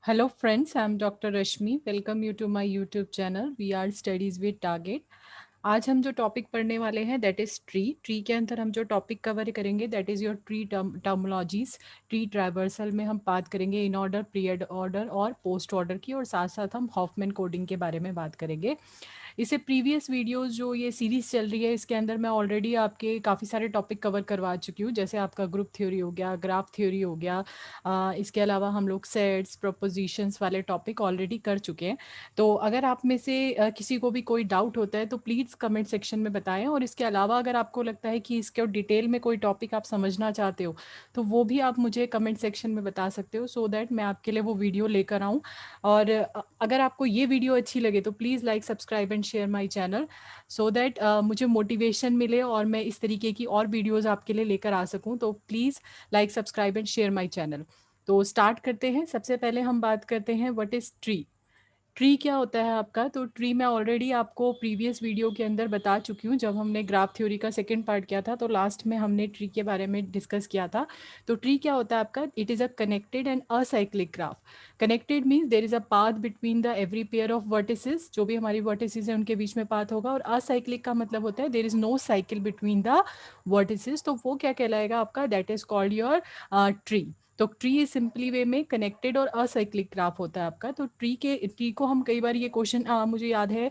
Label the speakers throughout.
Speaker 1: Hello friends, I'm Dr. Rashmi. Welcome you to my YouTube channel. We are Studies with Target. आज हम जो topic पढ़ने वाले हैं दैट इज़ ट्री के अंदर हम जो टॉपिक कवर करेंगे that is your tree terminologies. Tree traversal में हम बात करेंगे इन ऑर्डर, पीरियड ऑर्डर और पोस्ट ऑर्डर की, और साथ साथ हम हॉफमैन कोडिंग के बारे में बात करेंगे। इससे प्रीवियस वीडियोस जो ये सीरीज़ चल रही है इसके अंदर मैं ऑलरेडी आपके काफ़ी सारे टॉपिक कवर करवा चुकी हूँ, जैसे आपका ग्रुप थ्योरी हो गया, ग्राफ थ्योरी हो गया। इसके अलावा हम लोग सेट्स, प्रोपोजिशंस वाले टॉपिक ऑलरेडी कर चुके हैं। तो अगर आप में से किसी को भी कोई डाउट होता है तो प्लीज़ कमेंट सेक्शन में बताएं, और इसके अलावा अगर आपको लगता है कि इसके डिटेल में कोई टॉपिक आप समझना चाहते हो तो वो भी आप मुझे कमेंट सेक्शन में बता सकते हो, सो दैट मैं आपके लिए वो वीडियो लेकर आऊँ। और अगर आपको ये वीडियो अच्छी लगे तो please like, subscribe and share my channel, so that मुझे मोटिवेशन मिले और मैं इस तरीके की और वीडियोस आपके लिए लेकर आ सकूं। तो please like, subscribe and share my channel. तो स्टार्ट करते हैं। सबसे पहले हम बात करते हैं व्हाट इज़ ट्री। ट्री क्या होता है आपका? तो ट्री मैं ऑलरेडी आपको प्रीवियस वीडियो के अंदर बता चुकी हूँ। जब हमने ग्राफ थ्योरी का सेकंड पार्ट किया था तो लास्ट में हमने ट्री के बारे में डिस्कस किया था। तो ट्री क्या होता है आपका? It is a connected and acyclic graph. Connected means there is a path between the every pair of vertices, जो भी हमारी वर्टिसेस है उनके बीच में पाथ होगा। और असाइक्लिक का मतलब होता है there is no cycle between the vertices. तो वो क्या कहलाएगा आपका? That is called your tree. तो ट्री सिंपली वे में कनेक्टेड और असाइक्लिक ग्राफ होता है आपका। तो ट्री को हम कई बार ये क्वेश्चन मुझे याद है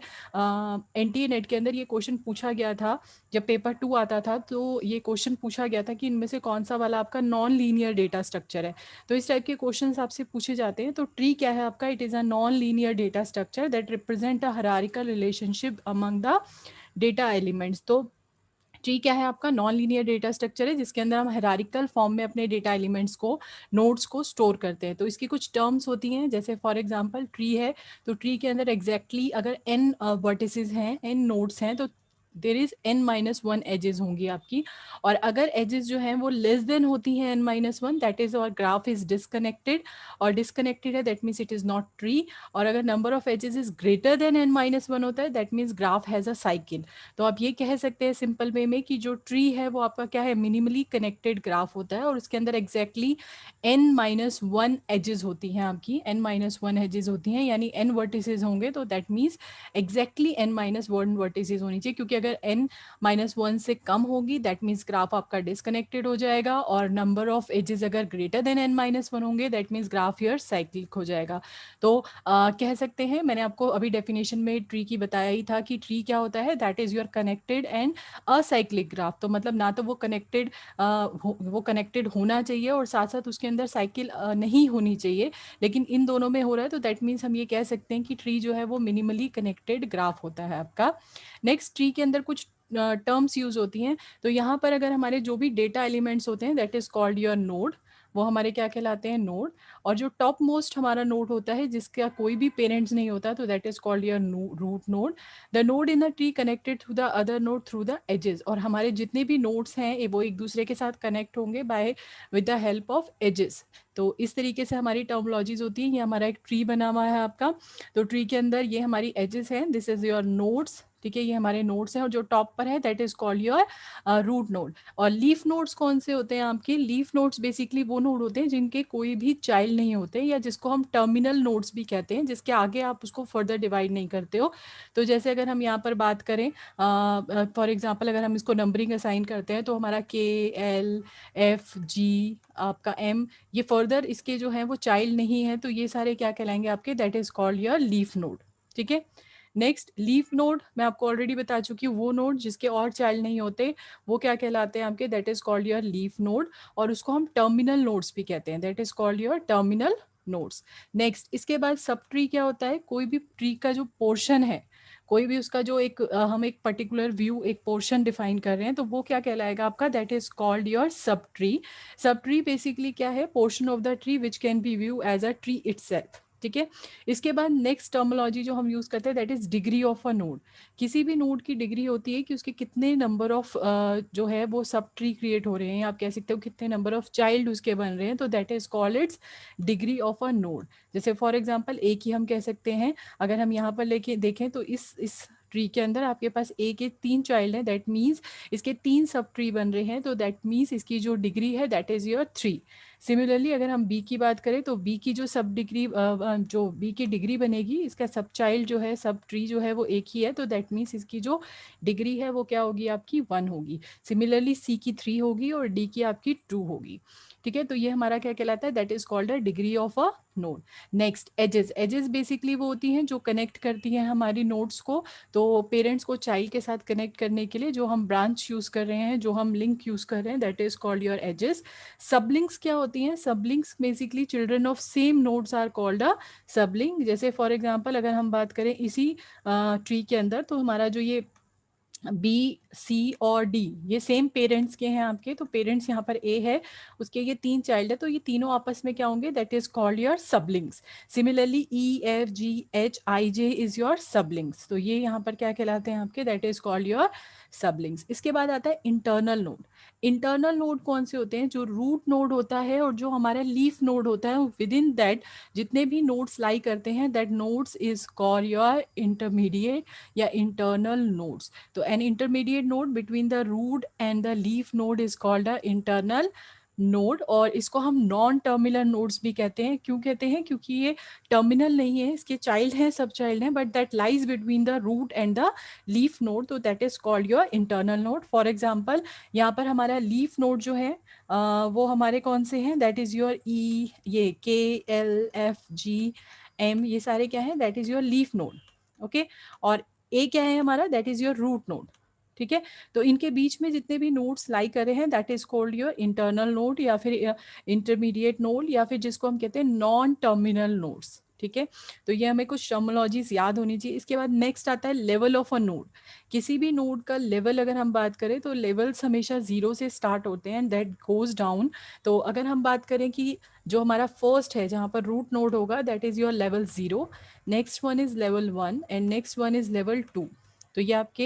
Speaker 1: एनटीए नेट के अंदर ये क्वेश्चन पूछा गया था। जब पेपर 2 आता था तो ये क्वेश्चन पूछा गया था कि इनमें से कौन सा वाला आपका नॉन लीनियर डेटा स्ट्रक्चर है। तो इस टाइप के क्वेश्चंस आपसे पूछे जाते हैं। तो ट्री क्या है आपका? It is a non linear data structure that represent a hierarchical relationship among the data elements. तो ट्री क्या है आपका? नॉन लीनियर डेटा स्ट्रक्चर है जिसके अंदर हम हायरार्किकल फॉर्म में अपने डेटा एलिमेंट्स को, नोड्स को स्टोर करते हैं। तो इसकी कुछ टर्म्स होती हैं, जैसे फॉर एग्जांपल ट्री है तो ट्री के अंदर एग्जैक्टली अगर एन वर्टिसेस हैं, एन नोड्स हैं, तो देर इज n-1 एजेस होंगी आपकी। और अगर एजेस जो हैं वो लेस देन होती हैं n-1, दैट इज और ग्राफ इज डिसकनेक्टेड। और डिसकनेक्टेड है that means it is not tree. और अगर number of edges is greater than n-1 होता है that means graph has a cycle. तो आप ये कह सकते हैं सिंपल वे में कि जो ट्री है वो आपका क्या है? मिनिमली कनेक्टेड ग्राफ होता है, और उसके अंदर एग्जैक्टली n-1 एजेस होती हैं आपकी। n-1 एजेस होती हैं यानी n वर्टिसेस होंगे, तो that means exactly n-1 vertices होनी चाहिए, क्योंकि अगर n-1 से कम होगी दैट मीन्स ग्राफ आपका डिसकनेक्टेड हो जाएगा। और नंबर ऑफ एजेस अगर ग्रेटर देन n-1 होंगे that means graph your cyclic हो जाएगा। तो कह सकते हैं, मैंने आपको अभी डेफिनेशन में ट्री की बताया ही था कि ट्री क्या होता है? That is your connected and acyclic graph. तो मतलब ना तो वो कनेक्टेड वो कनेक्टेड होना चाहिए और साथ साथ उसके अंदर साइकिल नहीं होनी चाहिए, लेकिन इन दोनों में हो रहा है, तो दैट मीन्स हम ये कह सकते हैं कि ट्री जो है वो मिनिमली कनेक्टेड ग्राफ होता है आपका। नेक्स्ट, ट्री के अंदर कुछ टर्म्स यूज होती हैं। तो यहाँ पर अगर हमारे जो भी डेटा एलिमेंट्स होते हैं that is called your node, वो हमारे क्या कहलाते हैं? नोड। और जो टॉप मोस्ट हमारा नोड होता है जिसका कोई भी पेरेंट्स नहीं होता, तो that is called your root node. The node in the tree connected through the other node through the edges. और हमारे जितने भी नोड्स हैं वो एक दूसरे के साथ कनेक्ट होंगे by with the help of edges. तो इस तरीके से हमारी टर्मोलॉजीज होती है। ये हमारा एक ट्री बना हुआ है आपका। तो ट्री के अंदर ये हमारी एजेस हैं, दिस इज योर नोड्स, ठीक है, ये हमारे नोड्स हैं। और जो टॉप पर है that is called your root node. और लीफ नोड्स कौन से होते हैं आपके? लीफ नोड्स बेसिकली वो नोड होते हैं जिनके कोई भी चाइल्ड नहीं होते, या जिसको हम टर्मिनल नोड्स भी कहते हैं, जिसके आगे आप उसको फर्दर डिवाइड नहीं करते हो। तो जैसे अगर हम यहाँ पर बात करें, फॉर एग्जांपल अगर हम इसको नंबरिंग असाइन करते हैं तो हमारा K, L, F, G, आपका M, ये फर्दर इसके जो है वो चाइल्ड नहीं है, तो ये सारे क्या कहलाएंगे आपके? That is called your leaf node. ठीक है। नेक्स्ट, लीफ नोड मैं आपको ऑलरेडी बता चुकी हूँ, वो नोड जिसके और चाइल्ड नहीं होते वो क्या कहलाते हैं आपके? That is called your leaf node. और उसको हम टर्मिनल नोड्स भी कहते हैं, that is called your terminal nodes. Next, इसके बाद सब ट्री क्या होता है? कोई भी ट्री का जो पोर्शन है, कोई भी उसका जो एक हम एक पर्टिकुलर व्यू, एक पोर्शन डिफाइन कर रहे हैं, तो वो क्या कहलाएगा आपका? That is called your subtree. Subtree basically क्या है? Portion of the tree which can be view as a tree itself. ठीक है। इसके बाद नेक्स्ट टर्मोलॉजी जो हम यूज करते हैं that is degree of a node. किसी भी नोड की डिग्री होती है कि उसके कितने नंबर ऑफ जो है वो सब ट्री क्रिएट हो रहे हैं, आप कह सकते हो कितने नंबर ऑफ चाइल्ड उसके बन रहे हैं, तो that is called its degree of a node. जैसे फॉर एग्जांपल एक ही हम कह सकते हैं, अगर हम यहाँ पर लेके देखें तो इस ट्री के अंदर आपके पास ए के 3 चाइल्ड हैं, दैट मीन्स इसके 3 सब ट्री बन रहे हैं, तो दैट मीन्स इसकी जो डिग्री है दैट इज़ योर 3। सिमिलरली अगर हम बी की बात करें तो बी की जो सब डिग्री जो बी की डिग्री बनेगी, इसका सब चाइल्ड जो है, सब ट्री जो है वो एक ही है, तो दैट मीन्स इसकी जो डिग्री है वो क्या होगी आपकी 1 होगी। सिमिलरली सी की 3 होगी और डी की आपकी 2 होगी। ठीक है, तो ये हमारा क्या कहलाता है, that is called a degree of a node. Next edges. Edges basically वो होती हैं जो कनेक्ट करती हैं हमारी नोड्स को, तो पेरेंट्स को चाइल्ड के साथ कनेक्ट करने के लिए जो हम ब्रांच यूज कर रहे हैं, जो हम लिंक यूज कर रहे हैं, that is called your edges. Siblings क्या होती हैं, siblings basically children of same nodes are called a sibling. जैसे फॉर एग्जांपल अगर हम बात करें इसी ट्री के अंदर, तो हमारा जो ये बी सी और डी ये सेम पेरेंट्स के हैं आपके, तो पेरेंट्स यहाँ पर ए है, उसके ये 3 चाइल्ड है, तो ये तीनों आपस में क्या होंगे, that is called your siblings. Similarly E F G H I J is your siblings, तो ये यहाँ पर क्या कहलाते हैं आपके, that is called your siblings. इसके बाद आता है इंटरनल नोड। इंटरनल नोड कौन से होते हैं, जो रूट नोड होता है और जो हमारा लीफ नोड होता है, विद इन दैट जितने भी नोड्स लाई करते हैं, that nodes is called your intermediate या इंटरनल नोड्स। तो an intermediate node between the root and the leaf node is called a internal node, और इसको हम नॉन टर्मिनल नोड्स भी कहते हैं। क्यों कहते हैं, क्योंकि ये टर्मिनल नहीं है, इसके चाइल्ड हैं, सब चाइल्ड हैं, but that lies between the root and the leaf node, तो that is called your internal node. For example यहाँ पर हमारा लीफ नोड जो है वो हमारे कौन से हैं, दैट इज योर ई, ये के एल एफ जी एम, ये सारे क्या है, that is your leaf node. Okay, और ए क्या है हमारा, that is your root node. ठीक है, तो इनके बीच में जितने भी नोड्स लाई करे हैं, that is called your internal node या फिर इंटरमीडिएट नोड, या फिर जिसको हम कहते हैं नॉन टर्मिनल नोड्स। ठीक है, तो ये हमें कुछ टर्मिनोलॉजीज याद होनी चाहिए। इसके बाद नेक्स्ट आता है लेवल ऑफ अ नोड। किसी भी नोड का लेवल अगर हम बात करें तो लेवल्स हमेशा 0 से स्टार्ट होते हैं एंड दैट गोज डाउन। तो अगर हम बात करें कि जो हमारा फर्स्ट है जहाँ पर रूट नोड होगा, that is your level 0, next one is level 1 and next one is level 2। तो ये आपके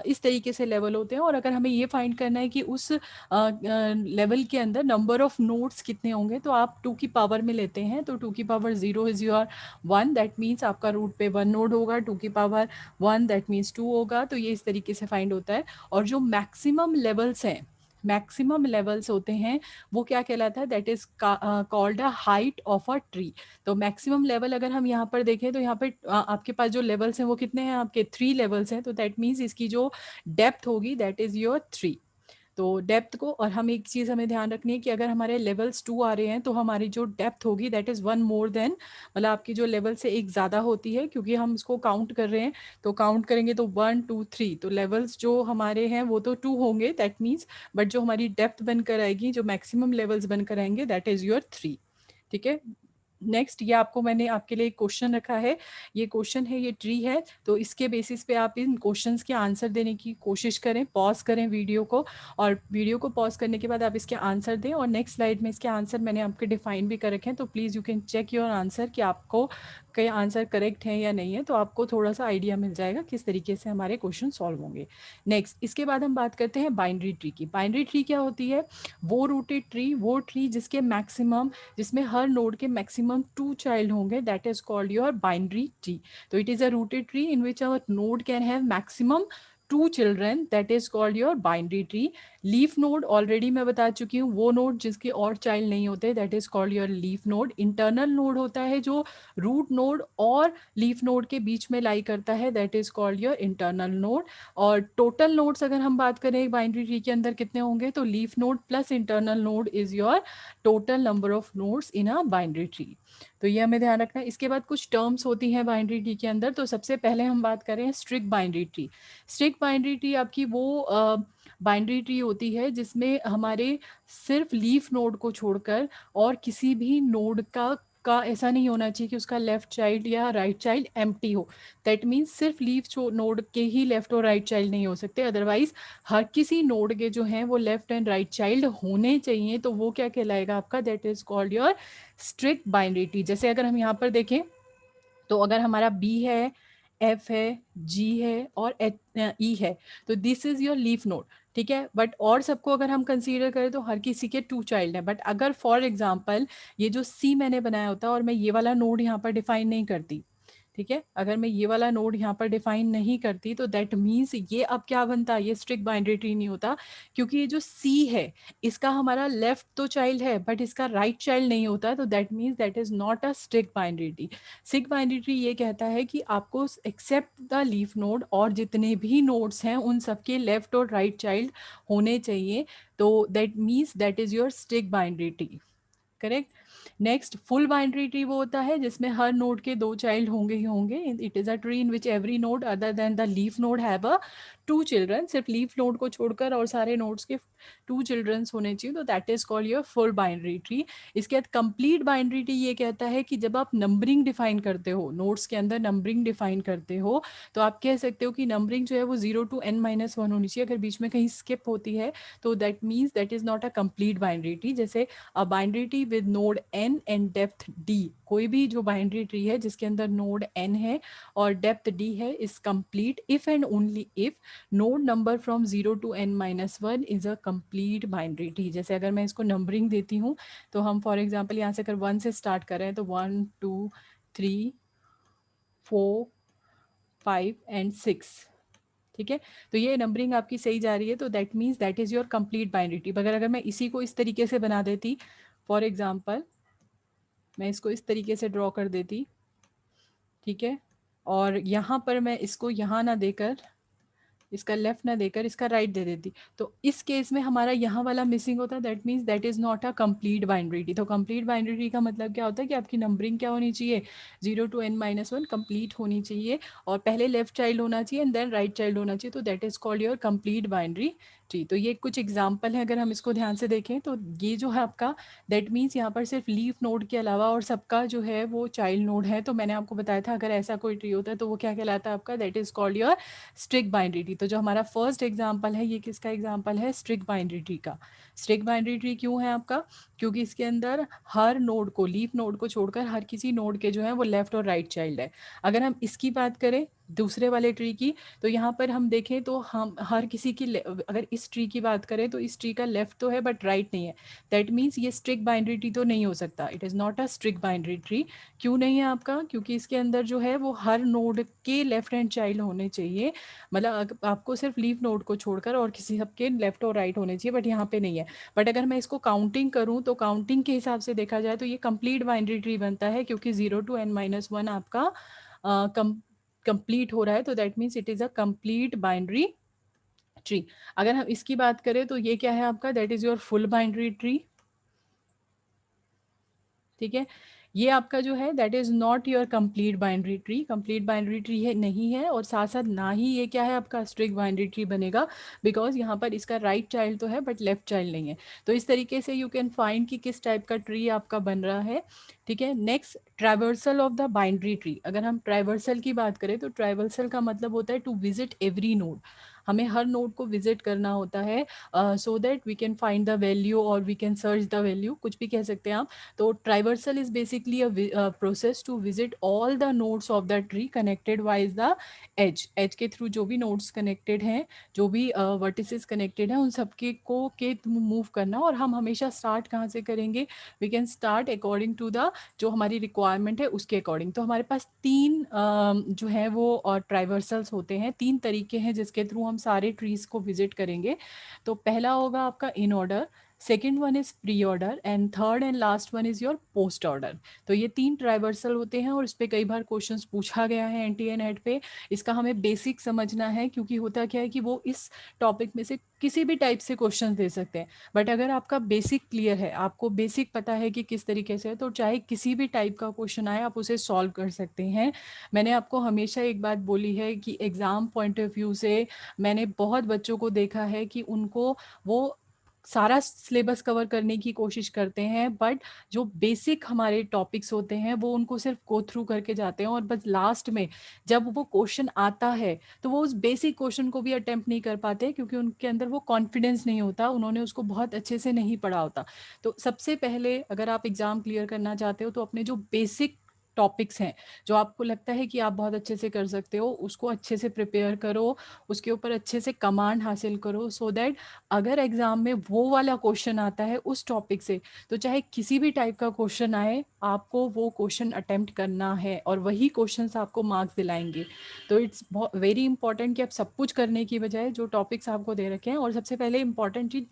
Speaker 1: इस तरीके से लेवल होते हैं, और अगर हमें ये फाइंड करना है कि उस लेवल के अंदर नंबर ऑफ नोड्स कितने होंगे, तो आप 2 की पावर में लेते हैं, तो 2 की power 0 is your 1, that means आपका रूट पे 1 नोड होगा, 2 की पावर 1 दैट मीन्स 2 होगा। तो ये इस तरीके से फाइंड होता है। और जो मैक्सिमम लेवल्स हैं, मैक्सिमम लेवल्स होते हैं, वो क्या कहलाता है, that is called a height of a tree. तो मैक्सिमम लेवल अगर हम यहाँ पर देखें तो यहाँ पे आपके पास जो लेवल्स हैं वो कितने हैं, आपके 3 लेवल्स हैं, तो दैट मीन्स इसकी जो डेप्थ होगी दैट इज योर 3। तो डेप्थ को, और हम एक चीज़ हमें ध्यान रखनी है कि अगर हमारे लेवल्स 2 आ रहे हैं तो हमारी जो डेप्थ होगी दैट इज़ 1 मोर देन, मतलब आपकी जो लेवल से एक ज़्यादा होती है, क्योंकि हम इसको काउंट कर रहे हैं, तो काउंट करेंगे तो 1 2 3, तो लेवल्स जो हमारे हैं वो तो 2 होंगे दैट मीन्स, बट जो हमारी डेप्थ बनकर आएगी, जो मैक्सिमम लेवल्स बनकर आएंगे दैट इज़ योर 3। ठीक है, नेक्स्ट ये आपको मैंने आपके लिए एक क्वेश्चन रखा है, ये क्वेश्चन है, ये ट्री है, तो इसके बेसिस पे आप इन क्वेश्चंस के आंसर देने की कोशिश करें। पॉज करें वीडियो को, और वीडियो को पॉज करने के बाद आप इसके आंसर दें, और नेक्स्ट स्लाइड में इसके आंसर मैंने आपके डिफाइन भी कर रखे हैं, तो please you can check your answer कि आपको कई आंसर करेक्ट हैं या नहीं है, तो आपको थोड़ा सा आइडिया मिल जाएगा किस तरीके से हमारे क्वेश्चन सॉल्व होंगे। नेक्स्ट इसके बाद हम बात करते हैं बाइनरी ट्री की। बाइनरी ट्री क्या होती है, वो रूटेड ट्री, वो ट्री जिसके मैक्सिमम, जिसमें हर नोड के मैक्सिमम 2 चाइल्ड होंगे, that is called your binary tree. तो it is a rooted tree in which our node can have maximum 2 children, that is called your binary tree. Leaf node already मैं बता चुकी हूँ, वो node जिसके और child नहीं होते, that is called your leaf node. Internal node होता है जो रूट नोड और लीफ नोड के बीच में लाई करता है, that is called your internal node. और टोटल नोड्स अगर हम बात करें बाइनरी ट्री के अंदर कितने होंगे, तो leaf node plus internal node is your total number of nodes in a binary tree. तो ये हमें ध्यान रखना है। इसके बाद कुछ टर्म्स होती हैं बाइनरी ट्री के अंदर, तो सबसे पहले हम बात करें strict binary tree. Strict binary tree आपकी वो बाइनरी ट्री होती है जिसमें हमारे सिर्फ लीफ नोड को छोड़कर और किसी भी नोड का ऐसा नहीं होना चाहिए कि उसका लेफ्ट चाइल्ड या राइट चाइल्ड एम्प्टी हो। दैट मीन्स सिर्फ लीफ नोड के ही लेफ्ट और राइट चाइल्ड नहीं हो सकते, अदरवाइज हर किसी नोड के जो हैं वो लेफ्ट एंड राइट चाइल्ड होने चाहिए, तो वो क्या कहलाएगा आपका, that is called your strict binary tree. जैसे अगर हम यहाँ पर देखें तो अगर हमारा बी है, एफ है, जी है और ई है, तो this is your leaf node. ठीक है, बट और सबको अगर हम कंसीडर करें तो हर किसी के 2 चाइल्ड हैं, बट अगर फॉर एग्जाम्पल ये जो सी मैंने बनाया होता है और मैं ये वाला नोड यहाँ पर डिफाइन नहीं करती, ठीक है, अगर मैं ये वाला नोड यहाँ पर डिफाइन नहीं करती तो दैट मीन्स ये अब क्या बनता, ये स्ट्रिक्ट बाइनरी ट्री नहीं होता, क्योंकि ये जो सी है इसका हमारा लेफ्ट तो चाइल्ड है बट इसका राइट चाइल्ड नहीं होता, तो that means that is not a strict binary tree. Strict binary tree ये कहता है कि आपको एक्सेप्ट द लीफ नोड और जितने भी नोड्स हैं उन सबके लेफ्ट और राइट चाइल्ड होने चाहिए, तो that means that is your strict binary tree. Correct. Next full binary tree वो होता है जिसमें हर नोड के दो चाइल्ड होंगे ही होंगे। It is a tree in which every node other than the leaf node have a two children, सिर्फ लीफ नोड को छोड़कर और सारे नोड्स के टू चिल्ड्रंस होने चाहिए, तो that is called your full binary tree. इसके बाद कंप्लीट बाइनरी ट्री ये कहता है कि जब आप नंबरिंग डिफाइन करते हो, नोड्स के अंदर नंबरिंग डिफाइन करते हो, तो आप कह सकते हो कि नंबरिंग जो है वो 0 to n-1 होनी चाहिए। अगर बीच में कहीं स्किप होती है तो that means that is not a complete binary tree. जैसे a binary tree with node n and depth d, कोई भी जो बाइनरी ट्री है जिसके अंदर नोड n है और डेप्थ d है is complete if and only if node number from 0 to n-1 is a complete binary tree. जैसे अगर मैं इसको नंबरिंग देती हूँ तो हम फॉर एग्जांपल यहाँ से अगर 1 से स्टार्ट कर रहे हैं तो 1 2 3 4 5 एंड 6, ठीक है, तो ये नंबरिंग आपकी सही जा रही है, तो that means that is your complete binary tree. मगर अगर मैं इसी को इस तरीके से बना देती, फॉर एग्जांपल मैं इसको इस तरीके से ड्रॉ कर देती, ठीक है, और यहाँ पर मैं इसको यहाँ ना देकर, इसका लेफ्ट ना देकर इसका राइट दे देती, तो इस केस में हमारा यहाँ वाला मिसिंग होता है, that means that is not a complete binary tree. तो कंप्लीट बाइनरी ट्री का मतलब क्या होता है कि आपकी नंबरिंग क्या होनी चाहिए, 0 to n-1 कंप्लीट होनी चाहिए और पहले लेफ्ट चाइल्ड होना चाहिए एंड देन राइट चाइल्ड होना चाहिए, तो that is called your complete binary tree. तो ये कुछ एग्जाम्पल है, अगर हम इसको ध्यान से देखें तो ये जो है आपका, दैट मीन्स यहाँ पर सिर्फ लीफ नोड के अलावा और सबका जो है वो चाइल्ड नोड है। तो मैंने आपको बताया था अगर ऐसा कोई ट्री होता है तो वो क्या कहलाता है आपका, that is called your strict binary tree. तो जो हमारा फर्स्ट एग्जांपल है ये किसका एग्जांपल है, स्ट्रिक्ट बाइनरी ट्री का। स्ट्रिक्ट बाइनरी ट्री क्यों है आपका, क्योंकि इसके अंदर हर नोड को, लीफ नोड को छोड़कर हर किसी नोड के जो है वो लेफ्ट और राइट चाइल्ड है। अगर हम इसकी बात करें दूसरे वाले ट्री की, तो यहाँ पर हम देखें तो हम हर किसी की अगर इस ट्री की बात करें तो इस ट्री का लेफ्ट तो है बट राइट नहीं है, दैट मीन्स ये स्ट्रिक्ट बाइनरी ट्री तो नहीं हो सकता, it is not a strict binary tree. क्यों नहीं है आपका, क्योंकि इसके अंदर जो है वो हर नोड के लेफ्ट हैंड चाइल्ड होने चाहिए, मतलब आपको सिर्फ लीफ नोड को छोड़कर और किसी सबके लेफ्ट और राइट होने चाहिए, बट यहाँ पे नहीं है। बट अगर मैं इसको काउंटिंग करूँ तो काउंटिंग के हिसाब से देखा जाए तो ये कंप्लीट बाइनरी ट्री बनता है, क्योंकि 0 to n-1 आपका कंप्लीट हो रहा है, तो that means it is a complete binary tree. अगर हम इसकी बात करें तो ये क्या है आपका, that is your full binary tree. ठीक है, ये आपका जो है that is not your complete binary tree, complete binary tree है नहीं है, और साथ साथ ना ही ये क्या है आपका स्ट्रिक्ट बाइनरी ट्री बनेगा, बिकॉज यहाँ पर इसका राइट चाइल्ड तो है बट लेफ्ट चाइल्ड नहीं है। तो इस तरीके से यू कैन फाइंड कि किस टाइप का ट्री आपका बन रहा है। ठीक है, next traversal of the binary tree. अगर हम ट्रैवर्सल की बात करें तो ट्रैवर्सल का मतलब होता है टू विजिट एवरी नोड, हमें हर नोड को विजिट करना होता है so that we can find the value और we can search the value, कुछ भी कह सकते हैं आप। तो traversal is basically a process to visit all the nodes of the tree connected via the edge, edge के थ्रू जो भी नोड्स कनेक्टेड हैं, जो भी वर्टिसेस कनेक्टेड हैं, उन सबके को के मूव करना। और हम हमेशा स्टार्ट कहाँ से करेंगे, we can start according to the जो हमारी रिक्वायरमेंट है उसके अकॉर्डिंग। तो हमारे पास तीन जो है वो ट्राइवर्सल्स होते हैं, तीन तरीके हैं जिसके थ्रू हम सारे ट्रीज को विजिट करेंगे। तो पहला होगा आपका in order, second one is pre order and third and last one is your post order. तो ये तीन ट्राइवर्सल होते हैं और इस पे कई बार क्वेश्चंस पूछा गया है एनटीए नेट पे। इसका हमें बेसिक समझना है, क्योंकि होता क्या है कि वो इस टॉपिक में से किसी भी टाइप से क्वेश्चन दे सकते हैं, बट अगर आपका बेसिक क्लियर है, आपको बेसिक पता है कि किस तरीके से है, तो चाहे किसी भी टाइप का क्वेश्चन आए आप उसे सॉल्व कर सकते हैं। मैंने आपको हमेशा एक बात बोली है कि एग्ज़ाम पॉइंट ऑफ व्यू से मैंने बहुत बच्चों को देखा है कि उनको वो सारा सिलेबस कवर करने की कोशिश करते हैं, बट जो बेसिक हमारे टॉपिक्स होते हैं वो उनको सिर्फ गो थ्रू करके जाते हैं, और बस लास्ट में जब वो क्वेश्चन आता है तो वो उस बेसिक क्वेश्चन को भी अटेम्प्ट नहीं कर पाते, क्योंकि उनके अंदर वो कॉन्फिडेंस नहीं होता, उन्होंने उसको बहुत अच्छे से नहीं पढ़ा होता। तो सबसे पहले अगर आप एग्ज़ाम क्लियर करना चाहते हो तो अपने जो बेसिक टॉपिक्स हैं जो आपको लगता है कि आप बहुत अच्छे से कर सकते हो, उसको अच्छे से प्रिपेयर करो, उसके ऊपर अच्छे से कमांड हासिल करो, सो दैट अगर एग्जाम में वो वाला क्वेश्चन आता है उस टॉपिक से, तो चाहे किसी भी टाइप का क्वेश्चन आए, आपको वो क्वेश्चन अटेम्प्ट करना है और वही क्वेश्चंस आपको मार्क्स दिलाएंगे। तो इट्स वेरी इंपॉर्टेंट कि आप सब कुछ करने की बजाय जो टॉपिक्स आपको दे रखे हैं, और सबसे पहले इंपॉर्टेंट चीज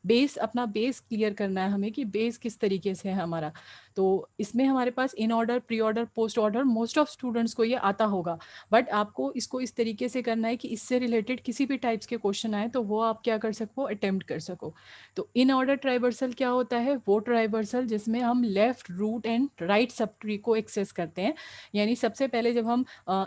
Speaker 1: बेस अपना बेस क्लियर करना है हमें कि बेस किस तरीके से है हमारा। तो इसमें हमारे पास in order, pre order, post order most of students को ये आता होगा, बट आपको इसको इस तरीके से करना है कि इससे रिलेटेड किसी भी टाइप्स के क्वेश्चन आए तो वो आप क्या कर सको, अटेम्प्ट कर सको। तो इन ऑर्डर ट्राइवर्सल क्या होता है, वो ट्राइवर्सल जिसमें हम left, root and right subtree को एक्सेस करते हैं। यानी सबसे पहले जब हम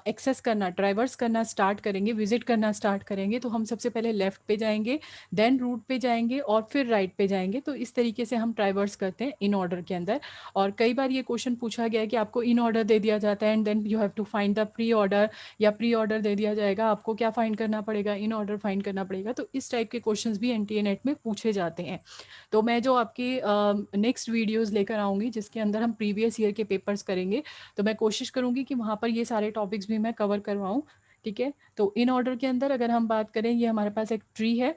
Speaker 1: एक्सेस करना, ट्राइवर्स करना स्टार्ट करेंगे, विजिट करना स्टार्ट करेंगे, तो हम सबसे पहले लेफ्ट पे जाएंगे, देन रूट पे जाएंगे और फिर राइट पे जाएंगे। तो इस तरीके से हम ट्राइवर्स करते हैं इन ऑर्डर के अंदर। और कई बार ये क्वेश्चन पूछा गया है कि आपको इन ऑर्डर दे दिया जाता है and then you have to find the preorder, या प्री ऑर्डर दे दिया जाएगा, आपको क्या फाइंड करना पड़ेगा, इन ऑर्डर फाइंड करना पड़ेगा। तो इस टाइप के क्वेश्चंस भी एनटीए नेट में पूछे जाते हैं। तो मैं जो आपकी नेक्स्ट वीडियोस लेकर आऊँगी जिसके अंदर हम प्रीवियस ईयर के पेपर्स करेंगे, तो मैं कोशिश करूँगी कि वहाँ पर ये सारे टॉपिक्स भी मैं कवर करवाऊँ। ठीक है, तो इन ऑर्डर के अंदर अगर हम बात करें, ये हमारे पास एक ट्री है।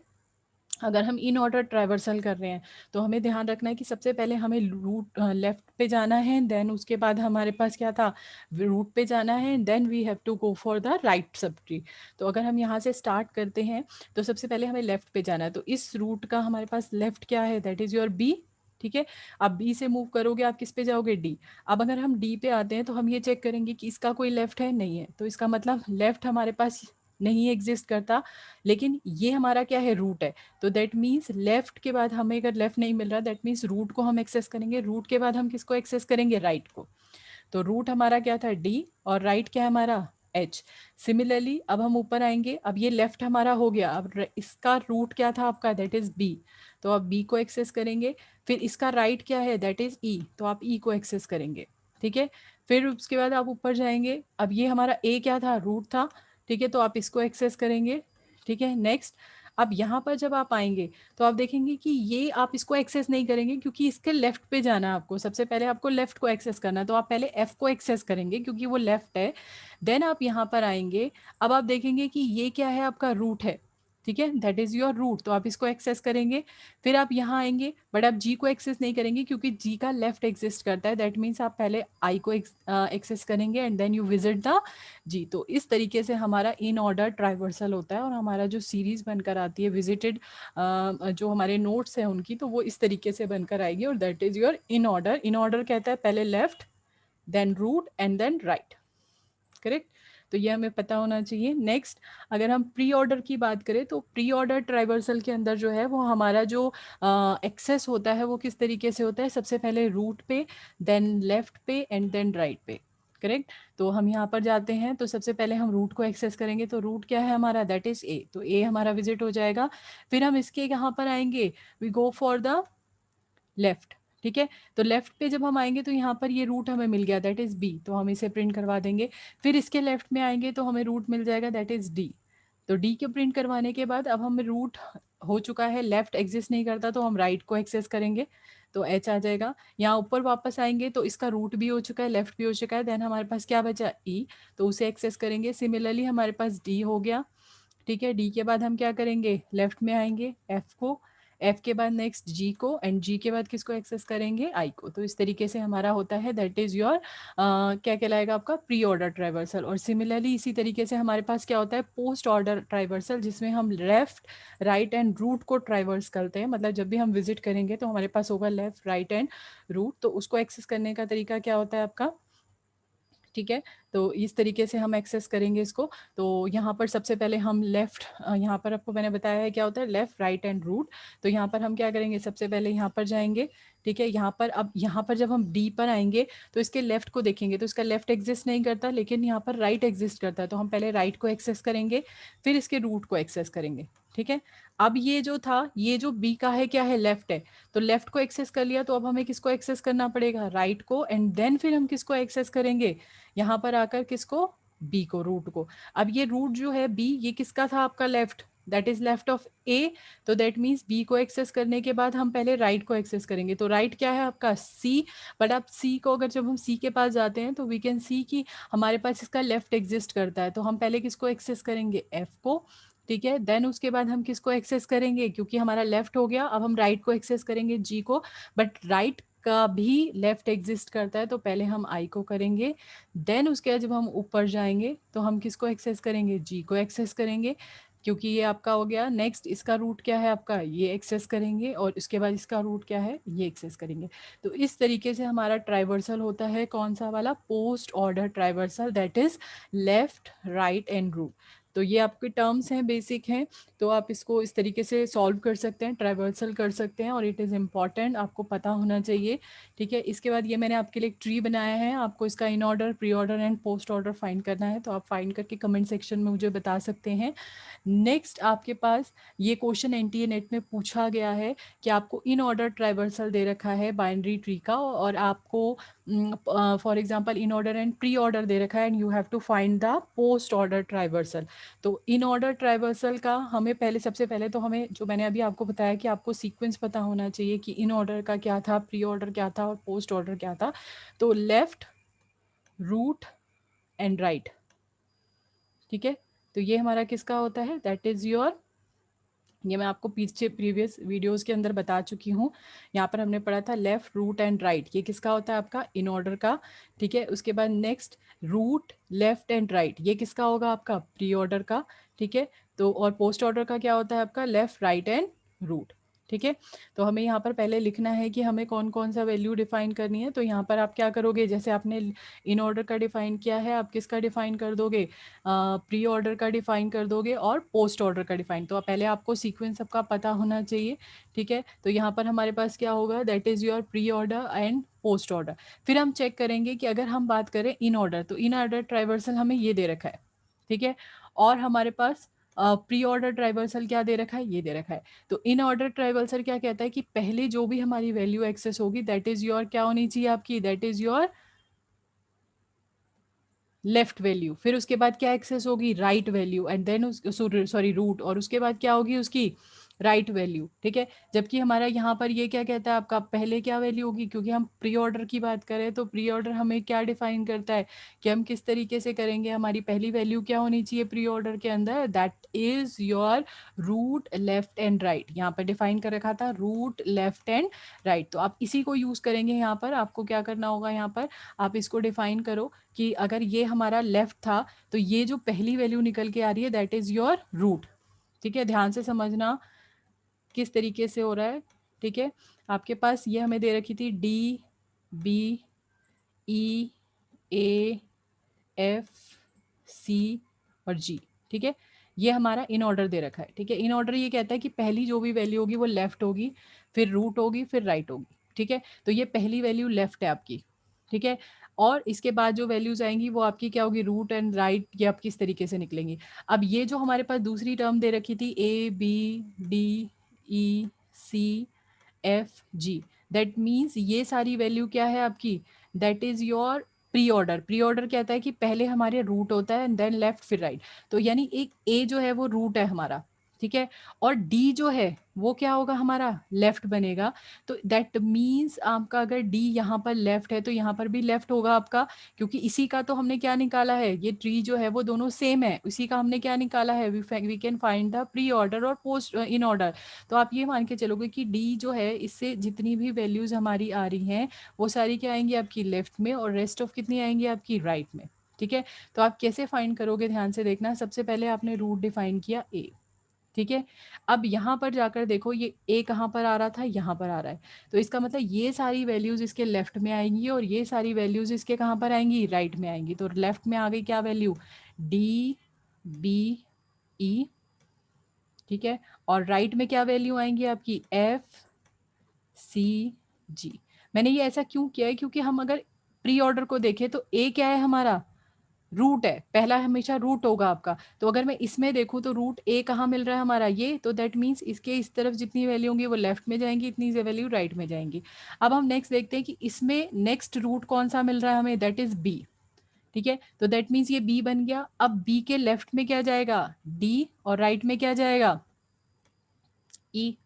Speaker 1: अगर हम इन ऑर्डर ट्राइवर्सल कर रहे हैं तो हमें ध्यान रखना है कि सबसे पहले हमें रूट लेफ्ट पे जाना है, देन उसके बाद हमारे पास क्या था, रूट पे जाना है, then we have to go for the right subtree. तो अगर हम यहाँ से स्टार्ट करते हैं तो सबसे पहले हमें लेफ्ट पे जाना है, तो इस रूट का हमारे पास लेफ्ट क्या है, दैट इज योर बी। ठीक है, अब बी से मूव करोगे आप किस पे जाओगे, डी। अब अगर हम डी पे आते हैं तो हम ये चेक करेंगे कि इसका कोई लेफ्ट है, नहीं है, तो इसका मतलब लेफ्ट हमारे पास नहीं एग्जिस्ट करता, लेकिन ये हमारा क्या है, रूट है। तो दैट मीन्स लेफ्ट के बाद हमें अगर लेफ्ट नहीं मिल रहा, दैट मीन्स रूट को हम एक्सेस करेंगे, रूट के बाद हम किसको एक्सेस करेंगे, राइट को। तो रूट हमारा क्या था, डी, और राइट क्या है हमारा, एच। सिमिलरली अब हम ऊपर आएंगे, अब ये लेफ्ट हमारा हो गया, अब इसका रूट क्या था आपका, दैट इज बी, तो आप बी को एक्सेस करेंगे। फिर इसका राइट क्या है, दैट इज ई, तो आप ई को एक्सेस करेंगे। ठीक है, फिर उसके बाद आप ऊपर जाएंगे, अब ये हमारा ए क्या था, रूट था। ठीक है, तो आप इसको एक्सेस करेंगे। ठीक है, नेक्स्ट, अब यहाँ पर जब आप आएंगे तो आप देखेंगे कि ये आप इसको एक्सेस नहीं करेंगे क्योंकि इसके लेफ्ट पे जाना है आपको, सबसे पहले आपको लेफ्ट को एक्सेस करना है, तो आप पहले एफ को एक्सेस करेंगे क्योंकि वो लेफ्ट है। देन आप यहाँ पर आएंगे, अब आप देखेंगे कि ये क्या है, आपका रूट है। ठीक है, दैट इज योर रूट, तो आप इसको एक्सेस करेंगे। फिर आप यहाँ आएंगे, बट आप जी को एक्सेस नहीं करेंगे क्योंकि जी का लेफ्ट एग्जिस्ट करता है, दैट मीन्स आप पहले आई को एक्सेस करेंगे and then you visit the G. तो इस तरीके से हमारा इन ऑर्डर ट्राइवर्सल होता है, और हमारा जो सीरीज बनकर आती है विजिटेड, जो हमारे नोट्स हैं उनकी, तो वो इस तरीके से बनकर आएगी, और that is your inorder. Inorder कहता है पहले left, then root and then right. Correct, तो ये हमें पता होना चाहिए। नेक्स्ट, अगर हम प्री ऑर्डर की बात करें तो प्री ऑर्डर ट्राइवर्सल के अंदर जो है वो हमारा जो एक्सेस होता है वो किस तरीके से होता है, सबसे पहले रूट पे, देन लेफ्ट पे एंड देन राइट पे। करेक्ट, तो हम यहाँ पर जाते हैं तो सबसे पहले हम रूट को एक्सेस करेंगे, तो रूट क्या है हमारा, दैट इज ए, तो ए हमारा विजिट हो जाएगा। फिर हम इसके यहाँ पर आएंगे, we go for the left. ठीक है, तो लेफ्ट पे जब हम आएंगे तो यहाँ पर ये रूट हमें मिल गया, दैट इज बी, तो हम इसे प्रिंट करवा देंगे। फिर इसके लेफ्ट में आएंगे तो हमें रूट मिल जाएगा, दैट इज डी। तो डी के प्रिंट करवाने के बाद अब हमें रूट हो चुका है, लेफ्ट एग्जिस्ट नहीं करता, तो हम राइट को एक्सेस करेंगे, तो एच आ जाएगा। यहाँ ऊपर वापस आएंगे तो इसका रूट भी हो चुका है, लेफ्ट भी हो चुका है, देन हमारे पास क्या बचा, ई, तो उसे एक्सेस करेंगे। सिमिलरली हमारे पास डी हो गया। ठीक है, डी के बाद हम क्या करेंगे, लेफ्ट में आएंगे, एफ को, एफ के बाद नेक्स्ट जी को, एंड जी के बाद किसको एक्सेस करेंगे, आई को। तो इस तरीके से हमारा होता है, दैट इज योर क्या कहलाएगा आपका, प्री ऑर्डर ट्राइवर्सल। और सिमिलरली इसी तरीके से हमारे पास क्या होता है, पोस्ट ऑर्डर ट्राइवर्सल, जिसमें हम लेफ्ट, राइट एंड रूट को ट्राइवर्स करते हैं। मतलब जब भी हम विजिट करेंगे तो हमारे पास होगा लेफ्ट, राइट एंड रूट, तो उसको एक्सेस करने का तरीका क्या होता है आपका। ठीक है, तो इस तरीके से हम एक्सेस करेंगे इसको। तो यहाँ पर सबसे पहले हम लेफ्ट, यहाँ पर आपको मैंने बताया है क्या होता है, लेफ्ट, राइट एंड रूट। तो यहाँ पर हम क्या करेंगे, सबसे पहले यहाँ पर जाएंगे। ठीक है, यहाँ पर, अब यहाँ पर जब हम डी पर आएंगे तो इसके लेफ्ट को देखेंगे, तो इसका लेफ्ट एग्जिस्ट नहीं करता, लेकिन यहाँ पर राइट एग्जिस्ट करता है, तो हम पहले राइट को एक्सेस करेंगे, फिर इसके रूट को एक्सेस करेंगे। ठीक है, अब ये जो था, ये जो बी का है क्या है, लेफ्ट है, तो लेफ्ट को एक्सेस कर लिया, तो अब हमें किसको एक्सेस करना पड़ेगा, राइट को, एंड देन फिर हम किसको एक्सेस करेंगे, यहाँ पर आकर किसको, बी को, रूट को। अब ये रूट जो है बी, ये किसका था आपका, left, that is left of A, तो दैट मीन्स बी को एक्सेस करने के बाद हम पहले राइट को एक्सेस करेंगे। तो राइट क्या है आपका सी, बट आप सी को अगर जब हम सी के पास जाते हैं तो वी कैन सी कि हमारे पास इसका लेफ्ट एग्जिस्ट करता है, तो हम पहले किसको एक्सेस करेंगे, एफ को, ठीक है। देन उसके बाद हम किसको एक्सेस करेंगे, क्योंकि हमारा लेफ्ट हो गया, अब हम राइट को एक्सेस करेंगे, जी को, बट राइट का भी लेफ्ट एग्जिस्ट करता है, तो पहले हम आई को करेंगे। देन उसके बाद जब हम ऊपर जाएंगे तो हम किसको एक्सेस करेंगे, जी को एक्सेस करेंगे, क्योंकि ये आपका हो गया। नेक्स्ट इसका रूट क्या है आपका, ये एक्सेस करेंगे, और उसके बाद इसका रूट क्या है, ये एक्सेस करेंगे। तो इस तरीके से हमारा ट्राइवर्सल होता है, कौन सा वाला, post order traversal, that is left right and root. तो ये आपके टर्म्स हैं, बेसिक हैं, तो आप इसको इस तरीके से सॉल्व कर सकते हैं, ट्राइवर्सल कर सकते हैं, और इट इज़ इम्पॉर्टेंट, आपको पता होना चाहिए, ठीक है। इसके बाद ये मैंने आपके लिए एक ट्री बनाया है, आपको इसका इन order, pre order and post order find करना है, तो आप फाइंड करके कमेंट सेक्शन में मुझे बता सकते हैं। नेक्स्ट आपके पास ये क्वेश्चन एनटीए नेट में पूछा गया है कि आपको इन ऑर्डर ट्राइवर्सल दे रखा है बाइनरी ट्री का, और आपको for example in order and pre order दे रखा है, and you have to find the post order traversal. तो इन ऑर्डर ट्राइवर्सल का हमें पहले, सबसे पहले तो हमें, जो मैंने अभी आपको बताया कि आपको सीक्वेंस पता होना चाहिए कि इन ऑर्डर का क्या था, प्री ऑर्डर क्या था, और पोस्ट ऑर्डर क्या था। तो लेफ्ट, रूट एंड राइट, ठीक है। तो ये हमारा किसका होता है, दैट इज योर, ये मैं आपको पीछे प्रीवियस वीडियोस के अंदर बता चुकी हूँ। यहाँ पर हमने पढ़ा था लेफ्ट, रूट एंड राइट, ये किसका होता है आपका, इन ऑर्डर का, ठीक है। उसके बाद next root, left and right, ये किसका होगा आपका, प्री ऑर्डर का, ठीक है। तो और पोस्ट ऑर्डर का क्या होता है आपका, लेफ्ट राइट एंड रूट, ठीक है। तो हमें यहाँ पर पहले लिखना है कि हमें कौन कौन सा वैल्यू डिफाइन करनी है। तो यहाँ पर आप क्या करोगे, जैसे आपने इन ऑर्डर का डिफाइन किया है, आप किसका डिफाइन कर दोगे, प्री ऑर्डर का डिफाइन कर दोगे, और पोस्ट ऑर्डर का डिफाइन। तो पहले आपको सीक्वेंस सबका पता होना चाहिए, ठीक है। तो यहाँ पर हमारे पास क्या होगा, that is your pre order and post order. फिर हम चेक करेंगे कि अगर हम बात करें इन ऑर्डर, तो इन ऑर्डर ट्राइवर्सल हमें ये दे रखा है, ठीक है। और हमारे पास प्री ऑर्डर ट्राइवर्सल क्या दे रखा है, ये दे रखा है। तो इन ऑर्डर ट्राइवर्सल क्या कहता है कि पहले जो भी हमारी वैल्यू एक्सेस होगी, दैट इज योर क्या होनी चाहिए आपकी, that is your left value. फिर उसके बाद क्या एक्सेस होगी, राइट वैल्यू, एंड देन उस, सॉरी रूट, और उसके बाद क्या होगी उसकी राइट वैल्यू, ठीक है। जबकि हमारा यहाँ पर ये क्या कहता है आपका, पहले क्या वैल्यू होगी, क्योंकि हम प्री ऑर्डर की बात करें तो प्री ऑर्डर हमें क्या डिफाइन करता है कि हम किस तरीके से करेंगे, हमारी पहली वैल्यू क्या होनी चाहिए प्री ऑर्डर के अंदर, that is your root, left and right. यहाँ पर डिफाइन कर रखा था रूट, लेफ्ट एंड राइट, तो आप इसी को यूज करेंगे। यहाँ पर आपको क्या करना होगा, यहाँ पर आप इसको डिफाइन करो कि अगर ये हमारा लेफ्ट था, तो ये जो पहली वैल्यू निकल के आ रही है, दैट इज योर रूट, ठीक है। ध्यान से समझना किस तरीके से हो रहा है, ठीक है। आपके पास ये हमें दे रखी थी डी, बी, ई, ए, एफ, सी और जी, ठीक है। ये हमारा इन ऑर्डर दे रखा है, ठीक है। इन ऑर्डर ये कहता है कि पहली जो भी वैल्यू होगी वो लेफ्ट होगी, फिर रूट होगी, फिर राइट होगी, ठीक है। तो ये पहली वैल्यू लेफ्ट है आपकी, ठीक है। और इसके बाद जो वैल्यूज आएंगी वो आपकी क्या होगी, रूट एंड राइट, ये आपकी इस तरीके से निकलेंगी। अब ये जो हमारे पास दूसरी टर्म दे रखी थी, A B D E C F G, that means ये सारी वैल्यू क्या है आपकी, that is your preorder. Pre order कहता है कि पहले हमारे रूट होता है एंड देन लेफ्ट फिर राइट। तो यानी एक ए जो है वो रूट है हमारा, ठीक है। और डी जो है वो क्या होगा हमारा, लेफ्ट बनेगा। तो दैट मीन्स आपका अगर डी यहाँ पर लेफ्ट है तो यहाँ पर भी लेफ्ट होगा आपका, क्योंकि इसी का तो हमने क्या निकाला है, ये ट्री जो है वो दोनों सेम है, इसी का हमने क्या निकाला है, we can find the preorder और पोस्ट इन ऑर्डर। तो आप ये मान के चलोगे कि डी जो है, इससे जितनी भी वैल्यूज हमारी आ रही हैं वो सारी क्या आएंगी आपकी लेफ्ट में, और रेस्ट ऑफ कितनी आएंगी आपकी राइट में, ठीक है। तो आप कैसे फाइंड करोगे, ध्यान से देखना। सबसे पहले आपने रूट डिफाइन किया ए, ठीक है। अब यहाँ पर जाकर देखो ये ए कहाँ पर आ रहा था, यहाँ पर आ रहा है। तो इसका मतलब ये सारी वैल्यूज इसके लेफ्ट में आएंगी, और ये सारी वैल्यूज इसके कहाँ पर आएंगी, राइट में आएंगी। तो लेफ्ट में आ गई क्या वैल्यू, डी बी ई, ठीक है। और राइट में क्या वैल्यू आएंगी आपकी, एफ सी जी। मैंने ये ऐसा क्यों किया है, क्योंकि हम अगर प्री ऑर्डर को देखें तो ए क्या है हमारा, रूट है, पहला हमेशा रूट होगा आपका। तो अगर मैं इसमें देखूं तो रूट ए कहाँ मिल रहा है हमारा, ये, तो दैट मीन्स इसके इस तरफ जितनी वैल्यू होंगी वो लेफ्ट में जाएंगी, इतनी वैल्यू राइट में जाएंगी। अब हम नेक्स्ट देखते हैं कि इसमें नेक्स्ट रूट कौन सा मिल रहा है हमें, दैट इज बी, ठीक है, तो दैट मीन्स ये बी बन गया। अब बी के लेफ्ट में क्या जाएगा, डी, और राइट में क्या जाएगा, ई।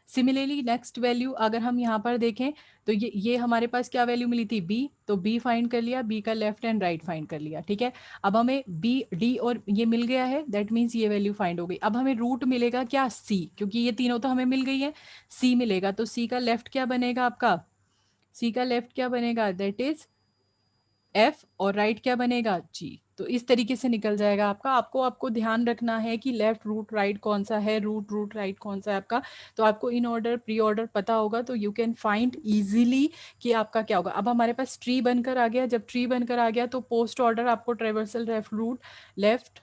Speaker 1: सिमिलरली नेक्स्ट वैल्यू अगर हम यहाँ पर देखें तो ये हमारे पास क्या वैल्यू मिली थी, बी, तो बी फाइंड कर लिया, बी का लेफ्ट एंड राइट फाइंड कर लिया। ठीक है, अब हमें बी, डी और ये मिल गया है, दैट मीन्स ये वैल्यू फाइंड हो गई। अब हमें रूट मिलेगा क्या, सी, क्योंकि ये तीनों तो हमें मिल गई है, सी मिलेगा। तो सी का लेफ्ट क्या बनेगा आपका, सी का लेफ्ट क्या बनेगा, दैट इज एफ, और राइट क्या बनेगा, जी। तो इस तरीके से निकल जाएगा आपका। आपको आपको ध्यान रखना है कि लेफ्ट रूट राइट कौन सा है, रूट रूट राइट कौन सा है आपका। तो आपको इन ऑर्डर प्री ऑर्डर पता होगा तो यू कैन फाइंड इजीली कि आपका क्या होगा। अब हमारे पास ट्री बनकर आ गया, जब ट्री बनकर आ गया तो पोस्ट ऑर्डर आपको traversal left root, left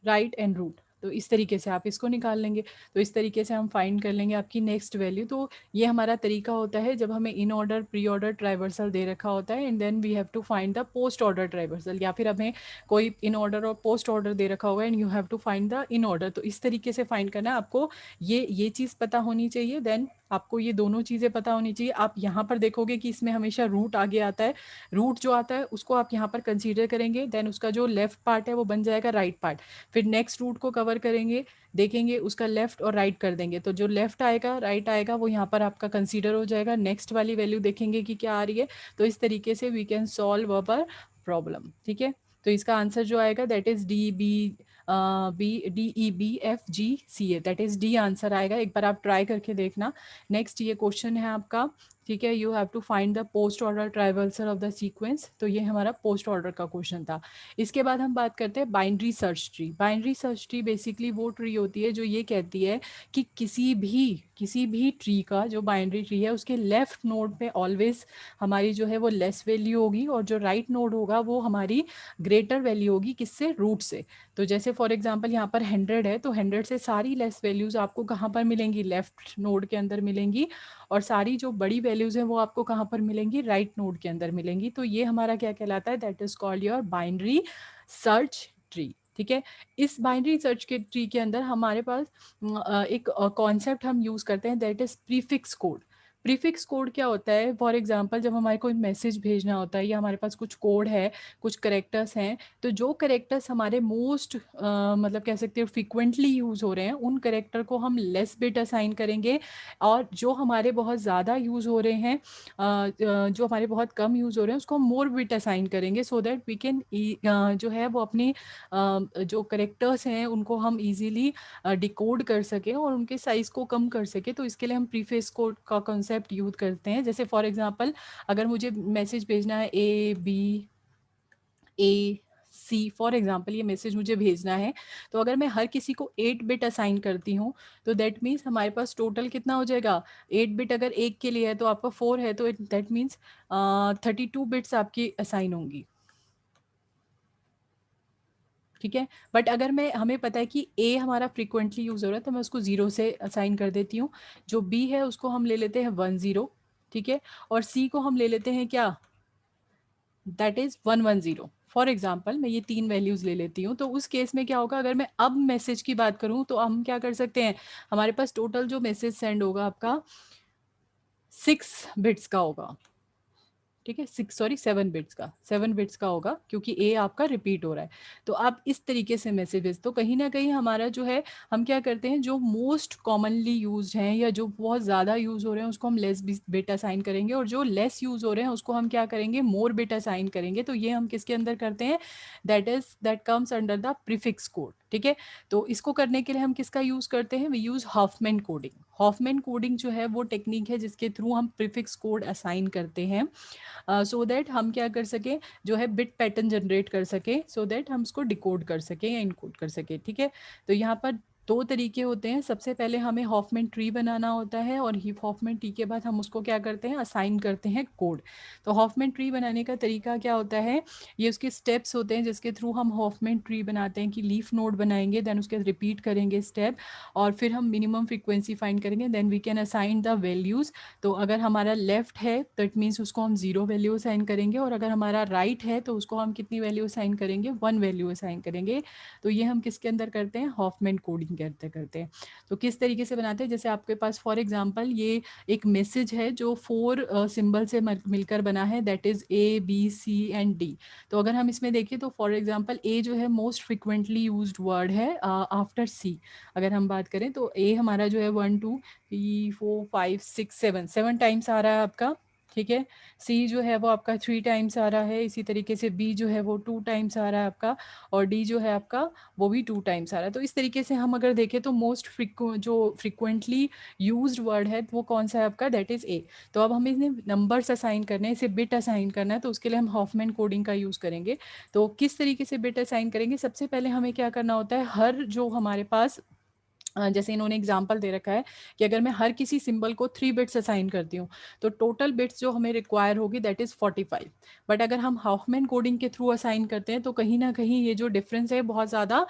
Speaker 1: right and root, तो इस तरीके से आप इसको निकाल लेंगे। तो इस तरीके से हम फाइंड कर लेंगे आपकी नेक्स्ट वैल्यू। तो ये हमारा तरीका होता है जब हमें in order pre order traversal दे रखा होता है, and then we have to find the post order traversal, या फिर हमें कोई इन ऑर्डर और पोस्ट ऑर्डर दे रखा होगा and you have to find the in order. तो इस तरीके से फाइंड करना है आपको। ये चीज़ पता होनी चाहिए, देन आपको ये दोनों चीज़ें पता होनी चाहिए। आप यहाँ पर देखोगे कि इसमें हमेशा रूट आगे आता है, रूट जो आता है उसको आप यहाँ पर कंसीडर करेंगे, देन उसका जो लेफ्ट पार्ट है वो बन जाएगा राइट पार्ट। फिर नेक्स्ट रूट को कवर करेंगे, देखेंगे उसका लेफ्ट और राइट कर देंगे, तो जो लेफ्ट आएगा राइट आएगा वो यहाँ पर आपका कंसीडर हो जाएगा। नेक्स्ट वाली वैल्यू देखेंगे कि क्या आ रही है। तो इस तरीके से we can solve our problem. ठीक है, तो इसका आंसर जो आएगा that is D B, B D E B F G C A, that is the answer आएगा। एक बार आप ट्राई करके देखना। नेक्स्ट ये क्वेश्चन है आपका, ठीक है, you have to find the post order traversal of the sequence. तो ये हमारा पोस्ट ऑर्डर का क्वेश्चन था। इसके बाद हम बात करते हैं binary search tree. Binary search tree basically वो ट्री होती है जो ये कहती है कि किसी भी ट्री का जो बाइनरी ट्री है उसके लेफ्ट नोड पे ऑलवेज हमारी जो है वो लेस वैल्यू होगी, और जो राइट नोड होगा वो हमारी ग्रेटर वैल्यू होगी, किससे, रूट से। तो जैसे फॉर एग्जांपल यहाँ पर 100 है, तो 100 से सारी लेस वैल्यूज आपको कहाँ पर मिलेंगी, लेफ्ट नोड के अंदर मिलेंगी, और सारी जो बड़ी वैल्यूज हैं वो आपको कहाँ पर मिलेंगी, राइट नोड के अंदर मिलेंगी। तो ये हमारा क्या कहलाता है, that is called your binary search tree. ठीक है, इस बाइनरी सर्च के ट्री के अंदर हमारे पास एक कॉन्सेप्ट हम यूज करते हैं, that is prefix code. Prefix code क्या होता है, फॉर एग्जांपल जब हमारे कोई मैसेज भेजना होता है या हमारे पास कुछ कोड है, कुछ करेक्टर्स हैं, तो जो करेक्टर्स हमारे मोस्ट मतलब कह सकते हो फ्रिक्वेंटली यूज़ हो रहे हैं उन करेक्टर को हम लेस बिट असाइन करेंगे, और जो हमारे बहुत ज़्यादा यूज़ हो रहे हैं, जो हमारे बहुत कम यूज़ हो रहे हैं उसको हम मोर बिट असाइन करेंगे, सो दैट वी कैन जो है वो अपनी जो करेक्टर्स हैं उनको हम इजीली डिकोड कर सकें और उनके साइज़ को कम कर सकें। तो इसके लिए हम प्रीफेस कोड का कॉन्सेप्ट यूज़ करते हैं। जैसे फॉर एग्जांपल अगर मुझे मैसेज भेजना है A B A C, for example ये मैसेज मुझे भेजना है, तो अगर मैं हर किसी को 8 बिट असाइन करती हूँ तो दैट मीन्स हमारे पास टोटल कितना हो जाएगा, 8 बिट अगर एक के लिए है तो आपका 4 है, तो दैट मीन्स 32 बिट्स आपकी असाइन होंगी। ठीक है, बट अगर मैं हमें पता है कि ए हमारा फ्रिक्वेंटली यूज़ हो रहा है तो मैं उसको 0 से असाइन कर देती हूँ। जो बी है उसको हम ले लेते हैं 10, ठीक है, और सी को हम ले लेते हैं क्या, दैट इज 110। फॉर एग्जाम्पल मैं ये तीन वैल्यूज ले लेती हूँ, तो उस केस में क्या होगा, अगर मैं अब मैसेज की बात करूँ तो हम क्या कर सकते हैं, हमारे पास टोटल जो मैसेज सेंड होगा आपका 6 बिट्स का होगा। ठीक है, 7 बिट्स का होगा, क्योंकि ए आपका रिपीट हो रहा है। तो आप इस तरीके से मैसेजेस, तो कहीं ना कहीं हमारा जो है, हम क्या करते हैं, जो मोस्ट कॉमनली यूज हैं या जो बहुत ज़्यादा यूज़ हो रहे हैं उसको हम लेस बिट असाइन करेंगे, और जो लेस यूज़ हो रहे हैं उसको हम क्या करेंगे, मोर बिट असाइन करेंगे। तो ये हम किसके अंदर करते हैं, that comes under the prefix code. ठीक है, तो इसको करने के लिए हम किसका यूज़ करते हैं, we use Huffman coding. Huffman coding जो है वो टेक्निक है जिसके थ्रू हम प्रीफिक्स कोड असाइन करते हैं, सो दैट हम क्या कर सकें, जो है बिट पैटर्न जनरेट कर सकें, सो दैट हम उसको डिकोड कर सकें या इनकोड कर सकें। ठीक है, तो यहाँ पर दो तरीके होते हैं। सबसे पहले हमें हॉफमैन ट्री बनाना होता है, और ही हॉफमैन ट्री के बाद हम उसको क्या करते हैं, असाइन करते हैं कोड। तो हॉफमैन ट्री बनाने का तरीका क्या होता है, ये उसके स्टेप्स होते हैं जिसके थ्रू हम हॉफमैन ट्री बनाते हैं, कि लीफ नोड बनाएंगे, देन उसके रिपीट करेंगे स्टेप, और फिर हम मिनिमम फ्रीक्वेंसी फाइंड करेंगे, then we can assign the values. तो अगर हमारा लेफ्ट है तो इट मीन्स उसको हम 0 वैल्यू असाइन करेंगे, और अगर हमारा राइट है तो उसको हम कितनी वैल्यू असाइन करेंगे, 1 वैल्यू असाइन करेंगे। तो ये हम किसके अंदर करते हैं, हॉफमैन कोडिंग करते करते हैं। तो किस तरीके से बनाते हैं, जैसे आपके पास फॉर एग्जांपल ये एक मैसेज है जो 4 सिंबल से मिलकर बना है, that is A B C and D. तो अगर हम इसमें देखें तो फॉर एग्जांपल ए जो है मोस्ट फ्रिक्वेंटली यूज्ड वर्ड है आफ्टर सी। अगर हम बात करें तो ए हमारा जो है 1 2 3 4 5 6 7 7 टाइम्स आ रहा है आपका, ठीक है। सी जो है वो आपका 3 टाइम्स आ रहा है, इसी तरीके से बी जो है वो 2 टाइम्स आ रहा है आपका, और डी जो है आपका वो भी 2 टाइम्स आ रहा है। तो इस तरीके से हम अगर देखें तो मोस्ट जो फ्रिक्वेंटली यूज्ड वर्ड है वो कौन सा है आपका, दैट इज़ ए। तो अब हमें इन्हें नंबर्स असाइन करने हैं, इसे बिट असाइन करना है, तो उसके लिए हम हॉफमैन कोडिंग का यूज़ करेंगे। तो किस तरीके से बिट असाइन करेंगे, सबसे पहले हमें क्या करना होता है, हर जो हमारे पास जैसे इन्होंने एग्जाम्पल दे रखा है कि अगर मैं हर किसी सिंबल को 3 बिट्स असाइन करती हूँ तो टोटल बिट्स जो हमें रिक्वायर होगी दैट इज़ 45। बट अगर हम हाफमैन कोडिंग के थ्रू असाइन करते हैं तो कहीं ना कहीं ये जो डिफरेंस है बहुत ज़्यादा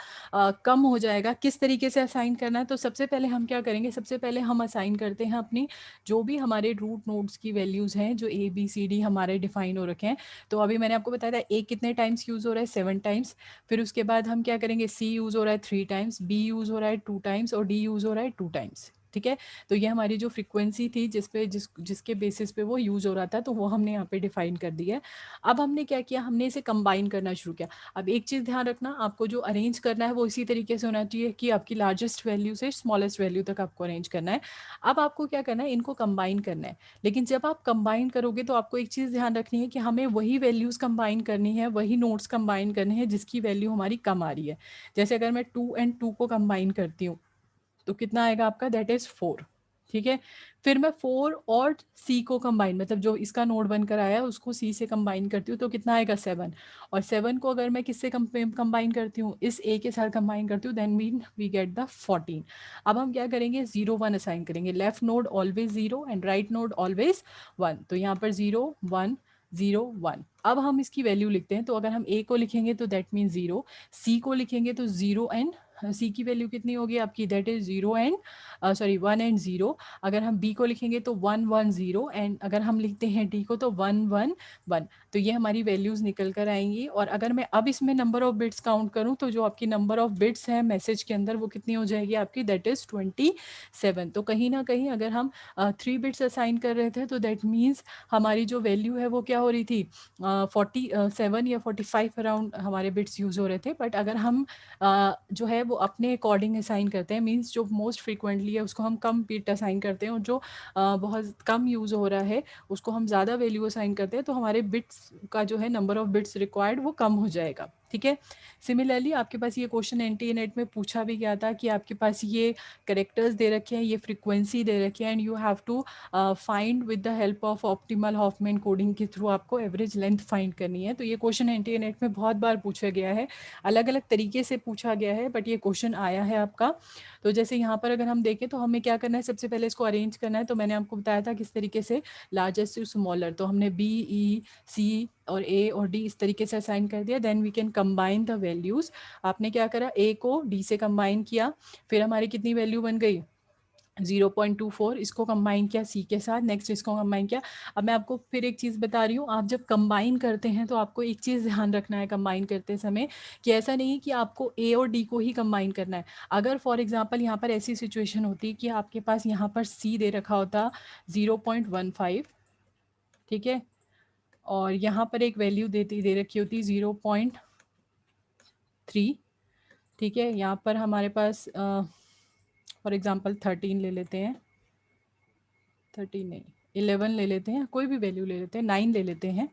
Speaker 1: कम हो जाएगा। किस तरीके से असाइन करना है, तो सबसे पहले हम क्या करेंगे, सबसे पहले हम असाइन करते हैं अपनी जो भी हमारे रूट नोड्स की वैल्यूज़ हैं जो ए बी सी डी हमारे डिफाइन हो रखे हैं। तो अभी मैंने आपको बताया था ए कितने टाइम्स यूज़ हो रहा है, 7 टाइम्स। फिर उसके बाद हम क्या करेंगे, सी यूज़ हो रहा है 3 टाइम्स, बी यूज़ हो रहा है 2 टाइम्स और डी यूज़ हो रहा है 2 टाइम्स, ठीक है। तो ये हमारी जो फ्रीक्वेंसी थी जिसके बेसिस पे वो यूज़ हो रहा था, तो वो हमने यहाँ पे डिफाइन कर दी है। अब हमने क्या किया, हमने इसे कंबाइन करना शुरू किया। अब एक चीज़ ध्यान रखना, आपको जो अरेंज करना है वो इसी तरीके से होना चाहिए कि आपकी लार्जेस्ट वैल्यू से स्मॉलेस्ट वैल्यू तक आपको अरेंज करना है। अब आपको क्या करना है, इनको कंबाइन करना है। लेकिन जब आप कंबाइन करोगे तो आपको एक चीज़ ध्यान रखनी है कि हमें वही वैल्यूज़ कंबाइन करनी है, वही नोट्स कंबाइन करने हैं जिसकी वैल्यू हमारी कम आ रही है। जैसे अगर मैं 2 एंड 2 को कंबाइन करती हूँ तो कितना आएगा आपका, दैट इज़ 4, ठीक है। फिर मैं 4 और सी को कंबाइन, मतलब जो इसका नोड बनकर आया है उसको सी से कंबाइन करती हूँ तो कितना आएगा 7। और 7 को अगर मैं किससे कंबाइन करती हूँ, इस ए के साथ कंबाइन करती हूँ, then mean we get the 14। अब हम क्या करेंगे, 0 1 असाइन करेंगे, left node always 0 and right node always 1। तो यहाँ पर 0 1 0 1। अब हम इसकी वैल्यू लिखते हैं, तो अगर हम ए को लिखेंगे तो दैट मीन 0, सी को लिखेंगे तो 0 एंड सी की वैल्यू कितनी होगी आपकी, that is 0 and sorry 1 and 0। अगर हम बी को लिखेंगे तो 1 1 0 एंड अगर हम लिखते हैं डी को तो 1 1 1। तो ये हमारी वैल्यूज़ निकल कर आएंगी। और अगर मैं अब इसमें नंबर ऑफ बिट्स काउंट करूँ तो जो आपकी नंबर ऑफ बिट्स है मैसेज के अंदर वो कितनी हो जाएगी आपकी, दैट इज़ 27। तो कहीं ना कहीं अगर हम 3 बिट्स असाइन कर रहे थे तो दैट मीन्स हमारी जो वैल्यू है वो क्या हो रही थी, 47 या 45 अराउंड हमारे बिट्स यूज़ हो रहे थे। बट अगर हम जो है वो अपने अकॉर्डिंग असाइन करते हैं, मींस जो मोस्ट फ्रीक्वेंटली है उसको हम कम बिट असाइन करते हैं और जो बहुत कम यूज़ हो रहा है उसको हम ज़्यादा वैल्यू असाइन करते हैं, तो हमारे बिट्स का जो है नंबर ऑफ बिट्स रिक्वायर्ड वो कम हो जाएगा, ठीक है। सिमिलरली आपके पास ये क्वेश्चन एनटीए नेट में पूछा भी गया था कि आपके पास ये करेक्टर्स दे रखे हैं, ये फ्रीक्वेंसी दे रखी है, and you have to find with the help of optimal Huffman coding के थ्रू आपको एवरेज लेंथ फाइंड करनी है। तो ये क्वेश्चन एनटीए नेट में बहुत बार पूछा गया है, अलग अलग तरीके से पूछा गया है, बट ये क्वेश्चन आया है आपका। तो जैसे यहाँ पर अगर हम देखें तो हमें क्या करना है, सबसे पहले इसको अरेंज करना है। तो मैंने आपको बताया था किस तरीके से, लार्जेस्ट टू स्मॉलर। तो हमने बी ई सी और ए और डी इस तरीके से असाइन कर दिया, then we can combine the values. आपने क्या करा, ए को डी से कंबाइन किया, फिर हमारी कितनी वैल्यू बन गई, 0.24। इसको कंबाइन किया सी के साथ, नेक्स्ट इसको कंबाइन किया। अब मैं आपको फिर एक चीज़ बता रही हूँ, आप जब कंबाइन करते हैं तो आपको एक चीज़ ध्यान रखना है कंबाइन करते समय, कि ऐसा नहीं कि आपको ए और डी को ही कंबाइन करना है। अगर फॉर एग्जांपल यहाँ पर ऐसी सिचुएशन होती कि आपके पास यहाँ पर सी दे रखा होता 0.15, ठीक है, और यहाँ पर एक वैल्यू दे रखी होती 0.3, ठीक है। यहाँ पर हमारे पास फॉर एग्जांपल 13 ले लेते हैं, 13 नहीं 11 ले लेते हैं, कोई भी वैल्यू ले लेते हैं, 9 ले लेते हैं,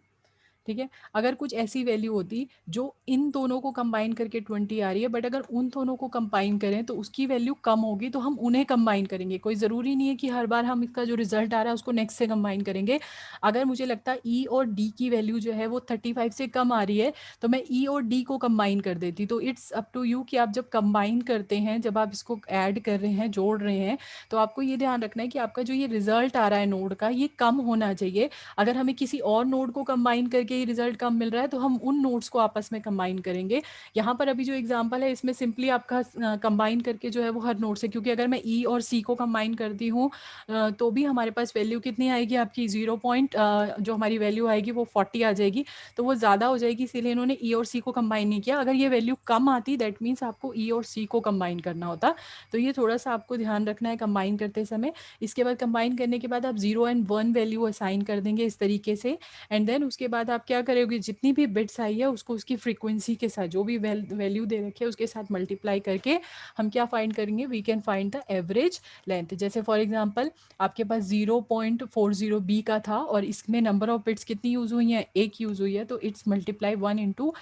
Speaker 1: ठीक है। अगर कुछ ऐसी वैल्यू होती जो इन दोनों को कंबाइन करके 20 आ रही है, बट अगर उन दोनों को कंबाइन करें तो उसकी वैल्यू कम होगी, तो हम उन्हें कंबाइन करेंगे। कोई ज़रूरी नहीं है कि हर बार हम इसका जो रिजल्ट आ रहा है उसको नेक्स्ट से कंबाइन करेंगे। अगर मुझे लगता है ई और डी की वैल्यू जो है वो 35 से कम आ रही है तो मैं ई और डी को कंबाइन कर देती। तो इट्स अप टू यू कि आप जब कंबाइन करते हैं, जब आप इसको ऐड कर रहे हैं, जोड़ रहे हैं, तो आपको ये ध्यान रखना है कि आपका जो ये रिजल्ट आ रहा है नोड का, ये कम होना चाहिए। अगर हमें किसी और नोड को कंबाइन करके करके ही रिजल्ट कम मिल रहा है, तो हम उन नोट्स को आपस में कंबाइन करेंगे। यहाँ पर अभी जो एग्जांपल है इसमें सिंपली आपका कंबाइन करके जो है वो हर नोट से, क्योंकि अगर मैं ई और सी को कंबाइन करती हूँ तो भी हमारे पास वैल्यू कितनी आएगी आपकी 0 पॉइंट, जो हमारी वैल्यू आएगी वो 40 आ जाएगी, तो वो ज़्यादा हो जाएगी, इसीलिए इन्होंने ई और सी को कंबाइन नहीं किया। अगर ये वैल्यू कम आती दैट मीन्स आपको ई और सी को कंबाइन करना होता, तो ये थोड़ा सा आपको ध्यान रखना है कंबाइन करते समय। इसके बाद कंबाइन करने के बाद आप 0 एंड 1 वैल्यू असाइन कर देंगे इस तरीके से, एंड देन उसके बाद आप क्या करोगे, जितनी भी बिट्स आई है उसको उसकी फ्रीक्वेंसी के साथ, जो भी वैल्यू दे रखे है उसके साथ मल्टीप्लाई करके हम क्या फाइंड करेंगे, we can find the average length. जैसे फॉर एग्जांपल आपके पास 0.40 बी का था और इसमें नंबर ऑफ बिट्स कितनी यूज़ हुई हैं, एक यूज़ हुई है, तो इट्स मल्टीप्लाई 1 इंटू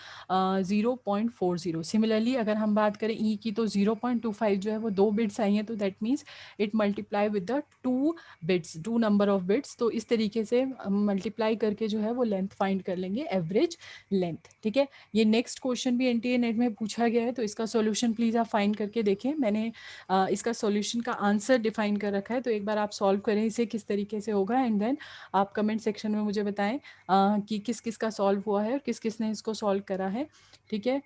Speaker 1: 0.40। सिमिलरली अगर हम बात करें ई की तो 0.25 जो है वो 2 बिट्स आई हैं, तो that means it multiply with the 2 bits, 2 number of bits. तो इस तरीके से मल्टीप्लाई करके जो है वो लेंथ फाइंड कर लेंगे, एवरेज लेंथ। ठीक है, ये नेक्स्ट क्वेश्चन भी एनटीए नेट में पूछा गया है, तो इसका सॉल्यूशन प्लीज़ आप फाइंड करके देखें। मैंने इसका सॉल्यूशन का आंसर डिफाइन कर रखा है, तो एक बार आप सॉल्व करें इसे किस तरीके से होगा, एंड देन आप कमेंट सेक्शन में मुझे बताएं कि किस किस का सॉल्व हुआ है और किस किस ने इसको सॉल्व करा है। ठीक है,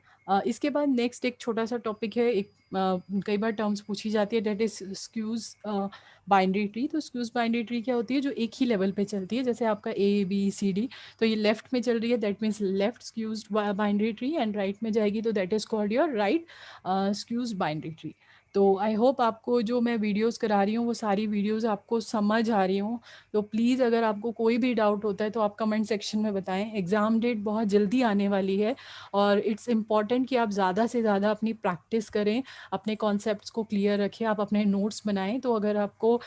Speaker 1: इसके बाद नेक्स्ट एक छोटा सा टॉपिक है, एक कई बार टर्म्स पूछी जाती है, डेट इज स्क्यूज बाइनरी ट्री। तो स्क्यूज बाइनरी ट्री क्या होती है, जो एक ही लेवल पे चलती है, जैसे आपका ए बी सी डी, तो ये लेफ्ट में चल रही है, that means left skewed binary tree, and right में जाएगी तो that is called your right skewed binary tree. तो आई होप आपको जो मैं वीडियोस करा रही हूँ वो सारी वीडियोस आपको समझ आ रही हूँ। तो प्लीज़ अगर आपको कोई भी डाउट होता है तो आप कमेंट सेक्शन में बताएं। एग्ज़ाम डेट बहुत जल्दी आने वाली है और इट्स इम्पॉर्टेंट कि आप ज़्यादा से ज़्यादा अपनी प्रैक्टिस करें, अपने कॉन्सेप्ट्स को क्लियर रखें, आप अपने नोट्स बनाएं। तो अगर आपको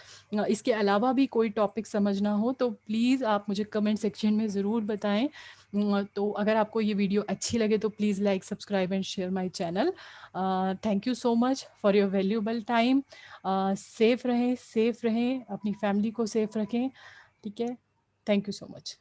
Speaker 1: इसके अलावा भी कोई टॉपिक समझना हो तो प्लीज़ आप मुझे कमेंट सेक्शन में ज़रूर बताएं। तो अगर आपको ये वीडियो अच्छी लगे तो please like, subscribe and share my channel. Thank you so much for your valuable time. Safe रहें, अपनी फैमिली को सेफ़ रखें। ठीक है, थैंक यू सो मच।